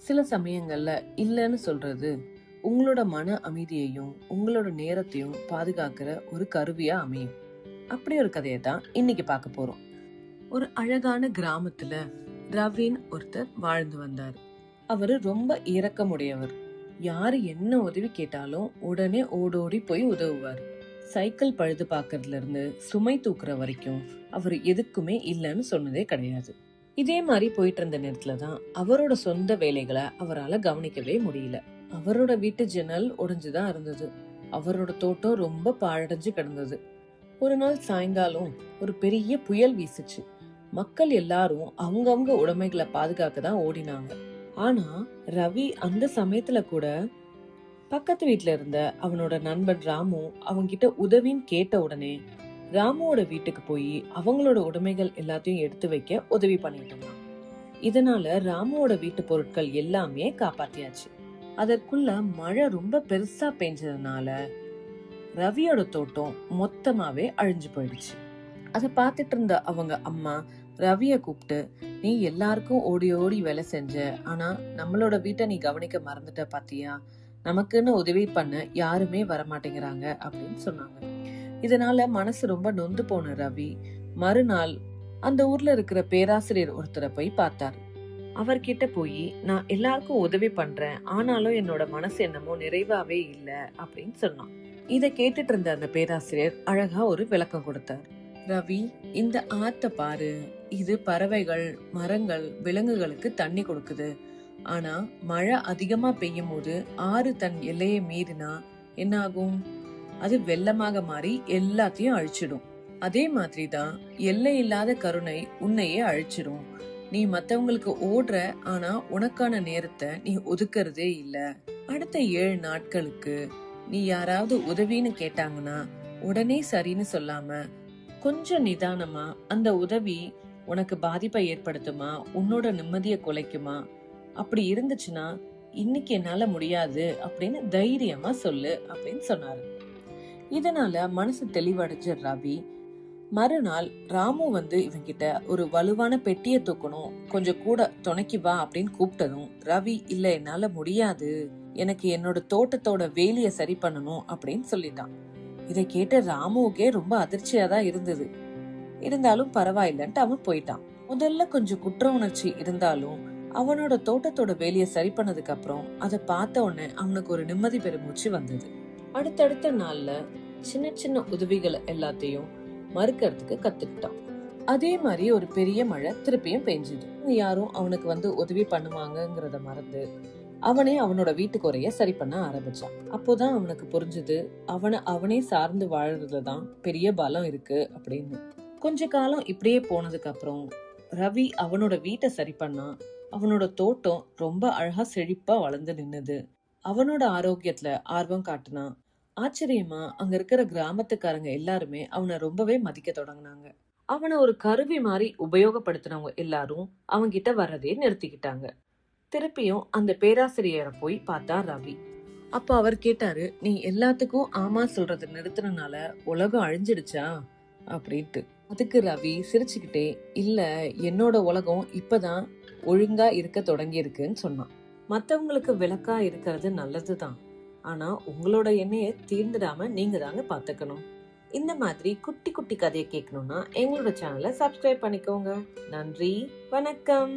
சில சமயங்கள்ல இல்லைன்னு சொல்றது உங்களோட மன அமைதியையும் உங்களோட நேரத்தையும் பாதுகாக்கிற ஒரு கருவியா அமையும். அப்படி ஒரு கதையை தான் இன்னைக்கு பார்க்க போறோம். ஒரு அழகான கிராமத்துல ரவின்னு ஒருத்தர் வாழ்ந்து வந்தாரு. அவரு ரொம்ப இரக்கமுடையவர். யாரு என்ன உதவி கேட்டாலும் உடனே ஓடோடி போய் உதவுவார். சைக்கிள் பழுது பார்க்கறதுல இருந்து சுமை தூக்குற வரைக்கும் அவர் எதுக்குமே இல்லைன்னு சொன்னதே கிடையாது. இதே மாதிரி போயிட்டு இருந்த நேரத்துலதான் அவரோட சொந்த வேலைகளை அவரால் கவனிக்கவே முடியல. அவரோட வீட்டு ஜன்னல் உடைஞ்சுதான் இருந்தது. அவரோட தோட்டம் ரொம்ப பாழடைஞ்சு கிடந்தது. ஒரு நாள் சாயங்காலம் ஒரு பெரிய புயல் வீசுச்சு. மக்கள் எல்லாரும் அவங்கவங்க உடைமைகளை பாதுகாக்க தான் ஓடினாங்க. ஆனா ரவி அந்த சமயத்துல கூட பக்கத்து வீட்டுல இருந்த அவனோட நண்பன் ராமு அவங்கிட்ட உதவின்னு கேட்ட உடனே ராமுவோட வீட்டுக்கு போய் அவங்களோட உடைமைகள் எல்லாத்தையும் எடுத்து வைக்க உதவி பண்ணிட்டு இருந்தான். இதனால ராமுவோட வீட்டு பொருட்கள் எல்லாமே காப்பாத்தியாச்சு. அதற்குள்ள மழை ரொம்ப பெருசா பெஞ்சதுனால ரவியோட தோட்டம் மொத்தமாவே அழிஞ்சு போயிடுச்சு. அத பாத்துட்டு இருந்த அவங்க அம்மா ரவிய கூப்பிட்டு, நீ எல்லாருக்கும் ஓடி ஓடி வேலை செஞ்ச, ஆனா நம்மளோட வீட்டை நீ கவனிக்க மறந்துட்ட பாத்தியா, நமக்குன்னு உதவி பண்ண யாருமே வரமாட்டேங்கிறாங்க அப்படின்னு சொன்னாங்க. இதனால மனசு ரொம்ப நொந்து போன ரவி மறுநாள் அந்த ஊர்ல இருக்கிற பேராசிரியர் ஒருத்தரை போய் பார்த்தாரு. அவர்கிட்ட போய், நான் எல்லாருக்கும் உதவி பண்றேன், ஆனாலும் என்னோட மனசு என்னமோ நிறைவாவே இல்ல அப்படின்னு சொன்னான். இத கேட்டுட்டு இருந்த அந்த பேராசிரியர் அழகா ஒரு விளக்கம் கொடுத்தார். ரவி, இந்த ஆத்த பாரு, இது பறவைகள், மரங்கள், விலங்குகளுக்கு தண்ணி கொடுக்குது. ஆனா மழை அதிகமா பெய்யும் போது ஆறு தன் எல்லையை மீறினா என்ன ஆகும்? அது வெள்ளமாக மாறி எல்லாத்தையும் அழிச்சிடும். அதே மாதிரிதான் எல்லை இல்லாத கருணை உன்னையே அழிச்சிடும். நீ மத்தவங்களுக்கு ஓடுற, ஆனா உனக்கான நேரத்தை நீ ஒதுக்குறதே இல்ல. அடுத்த 7 நாட்களுக்கு நீ யாராவது உதவின்னு கேட்டாங்கன்னா உடனே சரின்னு சொல்லாம கொஞ்சம் நிதானமா, அந்த உதவி உனக்கு பாதிப்பை ஏற்படுத்துமா, உன்னோட நிம்மதியை குலைக்குமா, அப்படி இருந்துச்சுன்னா இன்னைக்கு என்னால முடியாது அப்படின்னு தைரியமா சொல்லு அப்படின்னு சொன்னாரு. இதனால மனசு தெளிவடைஞ்ச ரவி மறுநாள் ராமு வந்து இவங்கிட்ட ஒரு வலுவான பெட்டியை தூக்கணும், கொஞ்சம் கூட துணைக்கு வா அப்படின்னு கூப்பிட்டதும் ரவி, இல்ல என்னால முடியாது, எனக்கு என்னோட தோட்டத்தோட வேலிய சரி பண்ணணும் அப்படின்னு சொல்லிட்டான். இதை கேட்ட ராமுவுக்கே ரொம்ப அதிர்ச்சியா தான் இருந்தது. இருந்தாலும் பரவாயில்லன்ட்டு அவன் போயிட்டான். முதல்ல கொஞ்சம் குற்ற உணர்ச்சி இருந்தாலும் அவனோட தோட்டத்தோட வேலையை சரி பண்ணதுக்கு அப்புறம் அதை பார்த்த உடனே அவனுக்கு ஒரு நிம்மதி பெருமூச்சு வந்தது. அடுத்தடுத்த நாள்ல சின்ன சின்ன உதவிகள் எல்லாத்தையும் மறுக்கிறதுக்கு கத்துக்கிட்டான். அதே மாதிரி ஒரு பெரிய மழை திருப்பியும் பெஞ்சுது. யாரும் அவனுக்கு வந்து உதவி பண்ணுவாங்கங்கிறத மறந்து அவனே அவனோட வீட்டு குறைய சரி பண்ண ஆரம்பிச்சான். அப்போதான் அவனுக்கு புரிஞ்சது, அவனே சார்ந்து வாழறதுலதான் பெரிய பலம் இருக்கு அப்படின்னு. கொஞ்ச காலம் இப்படியே போனதுக்கு அப்புறம் ரவி அவனோட வீட்டை சரி பண்ணா. அவனோட தோட்டம் ரொம்ப அழகா செழிப்பா வளர்ந்து நின்னுது. அவனோட ஆரோக்கியத்துல ஆர்வம் காட்டுனா. ஆச்சரியமா அங்க இருக்கிற கிராமத்துக்காரங்க எல்லாருமே அவனை ரொம்பவே மதிக்க தொடங்கினாங்க. அவனை ஒரு கருவி மாதிரி உபயோகப்படுத்தினவங்க எல்லாரும் அவன்கிட்ட வர்றதே நிறுத்திக்கிட்டாங்க. திருப்பியும் அந்த பேராசிரியரை போய் பார்த்தா ரவி. அப்ப அவர் கேட்டாரு, நீ எல்லாத்துக்கும் ஆமா சொல்றது நிறுத்தினால உலகம் அழிஞ்சிடுச்சா அப்படின்ட்டு. அதுக்கு ரவி சிரிச்சுக்கிட்டே, இல்ல, என்னோட உலகம் இப்பதான் ஒழுங்கா இருக்க தொடங்கி இருக்குன்னு சொன்னான். மத்தவங்களுக்கு விளக்கா இருக்கிறது நல்லதுதான், ஆனா உங்களோட எண்ணெயை தீர்ந்துடாம நீங்க தாங்க பாத்துக்கணும். இந்த மாதிரி குட்டி குட்டி கதையை கேட்கணும்னா எங்களோட சேனலை சப்ஸ்கிரைப் பண்ணிக்கோங்க. நன்றி, வணக்கம்.